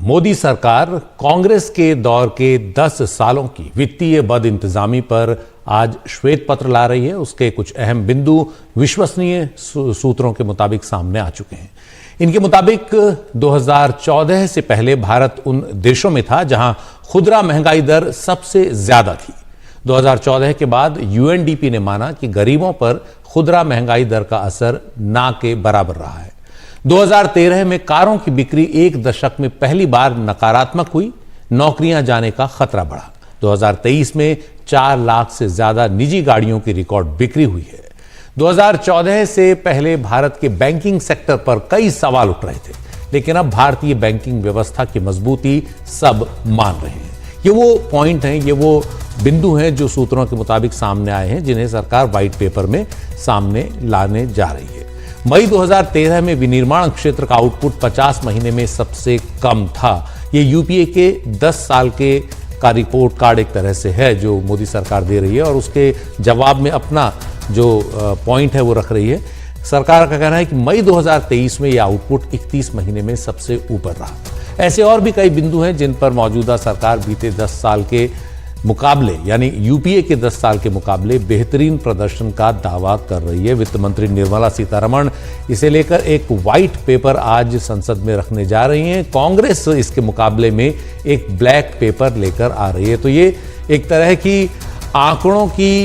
मोदी सरकार कांग्रेस के दौर के 10 सालों की वित्तीय बदइंतजामी पर आज श्वेत पत्र ला रही है। उसके कुछ अहम बिंदु विश्वसनीय सूत्रों के मुताबिक सामने आ चुके हैं। इनके मुताबिक 2014 से पहले भारत उन देशों में था जहां खुदरा महंगाई दर सबसे ज्यादा थी। 2014 के बाद यूएनडीपी ने माना कि गरीबों पर खुदरा महंगाई दर का असर ना के बराबर रहा है। 2013 में कारों की बिक्री एक दशक में पहली बार नकारात्मक हुई, नौकरियां जाने का खतरा बढ़ा। 2023 में 4 लाख से ज्यादा निजी गाड़ियों की रिकॉर्ड बिक्री हुई है। 2014 से पहले भारत के बैंकिंग सेक्टर पर कई सवाल उठ रहे थे, लेकिन अब भारतीय बैंकिंग व्यवस्था की मजबूती सब मान रहे हैं। ये वो पॉइंट हैं, ये वो बिंदु हैं जो सूत्रों के मुताबिक सामने आए हैं, जिन्हें सरकार व्हाइट पेपर में सामने लाने जा रही है। मई 2013 में विनिर्माण क्षेत्र का आउटपुट 50 महीने में सबसे कम था। ये यूपीए के 10 साल के का रिपोर्ट कार्ड एक तरह से है जो मोदी सरकार दे रही है, और उसके जवाब में अपना जो पॉइंट है वो रख रही है। सरकार का कहना है कि मई 2023 में यह आउटपुट 31 महीने में सबसे ऊपर रहा। ऐसे और भी कई बिंदु हैं जिन पर मौजूदा सरकार बीते 10 साल के मुकाबले, यानी यूपीए के 10 साल के मुकाबले बेहतरीन प्रदर्शन का दावा कर रही है। वित्त मंत्री निर्मला सीतारमण इसे लेकर एक व्हाइट पेपर आज संसद में रखने जा रही हैं। कांग्रेस इसके मुकाबले में एक ब्लैक पेपर लेकर आ रही है। तो ये एक तरह की आंकड़ों की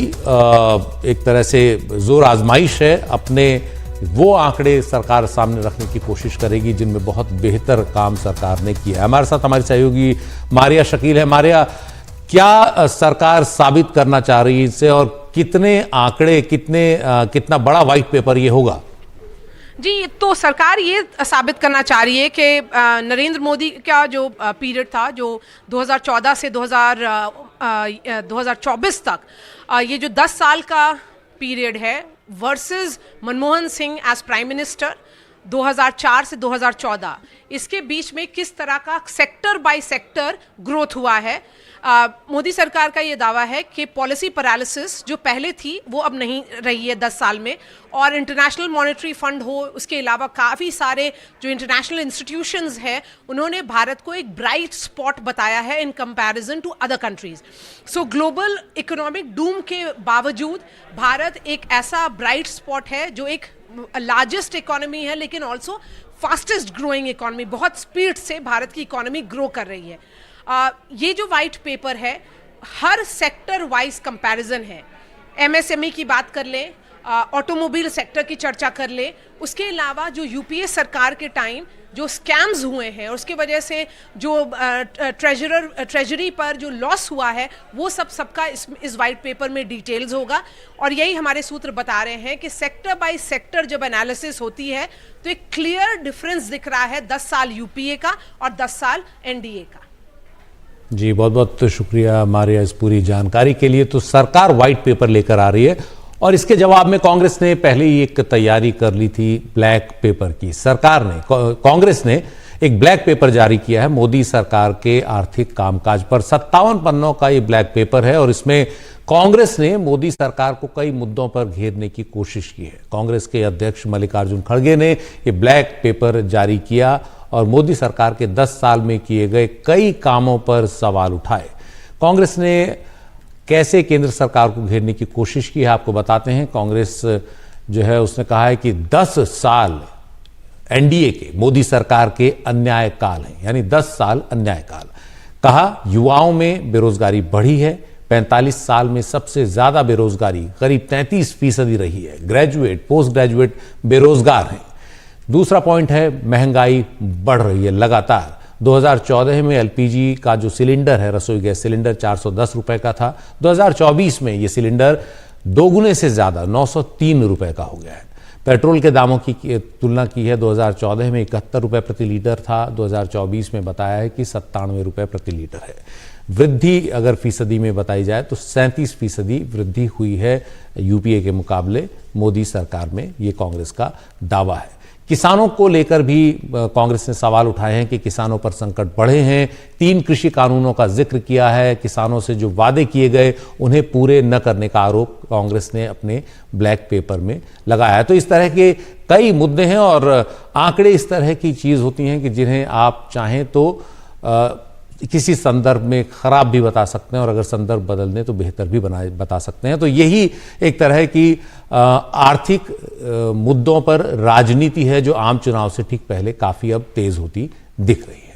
एक तरह से जोर आजमाइश है। अपने वो आंकड़े सरकार सामने रखने की कोशिश करेगी जिनमें बहुत बेहतर काम सरकार ने किया है। हमारे साथ हमारी सहयोगी मारिया शकील है। मारिया, क्या सरकार साबित करना चाह रही है इससे, और कितने आंकड़े, कितना बड़ा व्हाइट पेपर ये होगा? जी, तो सरकार ये साबित करना चाह रही है कि नरेंद्र मोदी का जो पीरियड था, जो 2014 से 2024 तक, ये जो 10 साल का पीरियड है versus Manmohan Singh as prime minister 2004 से 2014, इसके बीच में किस तरह का सेक्टर बाय सेक्टर ग्रोथ हुआ है। मोदी सरकार का ये दावा है कि पॉलिसी पैरालिसिस जो पहले थी वो अब नहीं रही है 10 साल में, और इंटरनेशनल मॉनेटरी फंड हो, उसके अलावा काफ़ी सारे जो इंटरनेशनल इंस्टीट्यूशंस हैं उन्होंने भारत को एक ब्राइट स्पॉट बताया है in comparison to other countries. So global economic doom के बावजूद भारत एक ऐसा ब्राइट स्पॉट है जो एक लार्जेस्ट इकोनॉमी है, लेकिन ऑल्सो फास्टेस्ट ग्रोइंग इकोनॉमी। बहुत स्पीड से भारत की इकोनॉमी ग्रो कर रही है। ये जो वाइट पेपर है हर सेक्टर वाइज कंपैरिजन है। एमएसएमई की बात कर लें, ऑटोमोबाइल सेक्टर की चर्चा कर लें, उसके अलावा जो यूपीए सरकार के टाइम जो स्कैम्स हुए हैं और उसके वजह से जो ट्रेजरी पर जो लॉस हुआ है वो सबका इस वाइट पेपर में डिटेल्स होगा। और यही हमारे सूत्र बता रहे हैं कि सेक्टर बाय सेक्टर जब एनालिसिस होती है तो एक क्लियर डिफरेंस दिख रहा है 10 साल यूपीए का और 10 साल एनडीए का। जी, बहुत बहुत शुक्रिया मारिया इस पूरी जानकारी के लिए। तो सरकार व्हाइट पेपर लेकर आ रही है, और इसके जवाब में कांग्रेस ने पहले ही एक तैयारी कर ली थी ब्लैक पेपर की। कांग्रेस ने एक ब्लैक पेपर जारी किया है मोदी सरकार के आर्थिक कामकाज पर। 57 पन्नों का ये ब्लैक पेपर है, और इसमें कांग्रेस ने मोदी सरकार को कई मुद्दों पर घेरने की कोशिश की है। कांग्रेस के अध्यक्ष मल्लिकार्जुन खड़गे ने ये ब्लैक पेपर जारी किया और मोदी सरकार के 10 साल में किए गए कई कामों पर सवाल उठाए। कांग्रेस ने कैसे केंद्र सरकार को घेरने की कोशिश की है आपको बताते हैं। कांग्रेस जो है उसने कहा है कि 10 साल एनडीए के, मोदी सरकार के अन्याय काल हैं, यानी 10 साल अन्याय काल। कहा युवाओं में बेरोजगारी बढ़ी है, 45 साल में सबसे ज्यादा बेरोजगारी करीब 33% रही है। ग्रेजुएट, पोस्ट ग्रेजुएट बेरोजगार हैं। दूसरा पॉइंट है महंगाई बढ़ रही है लगातार। 2014 में एलपीजी का जो सिलेंडर है, रसोई गैस सिलेंडर 410 रुपए का था। 2024 में ये सिलेंडर दोगुने से ज्यादा 903 रुपए का हो गया है। पेट्रोल के दामों की तुलना की है, 2014 में 71 रुपए प्रति लीटर था, 2024 में बताया है कि 97 रुपए प्रति लीटर है। वृद्धि अगर फीसदी में बताई जाए तो 37% वृद्धि हुई है यूपीए के मुकाबले मोदी सरकार में, ये कांग्रेस का दावा है। किसानों को लेकर भी कांग्रेस ने सवाल उठाए हैं कि किसानों पर संकट बढ़े हैं। 3 कृषि कानूनों का जिक्र किया है। किसानों से जो वादे किए गए उन्हें पूरे न करने का आरोप कांग्रेस ने अपने ब्लैक पेपर में लगाया है। तो इस तरह के कई मुद्दे हैं, और आंकड़े इस तरह की चीज होती हैं कि जिन्हें आप चाहें तो किसी संदर्भ में खराब भी बता सकते हैं और अगर संदर्भ बदल दें तो बेहतर भी बता सकते हैं। तो यही एक तरह की आर्थिक मुद्दों पर राजनीति है जो आम चुनाव से ठीक पहले काफी अब तेज होती दिख रही है।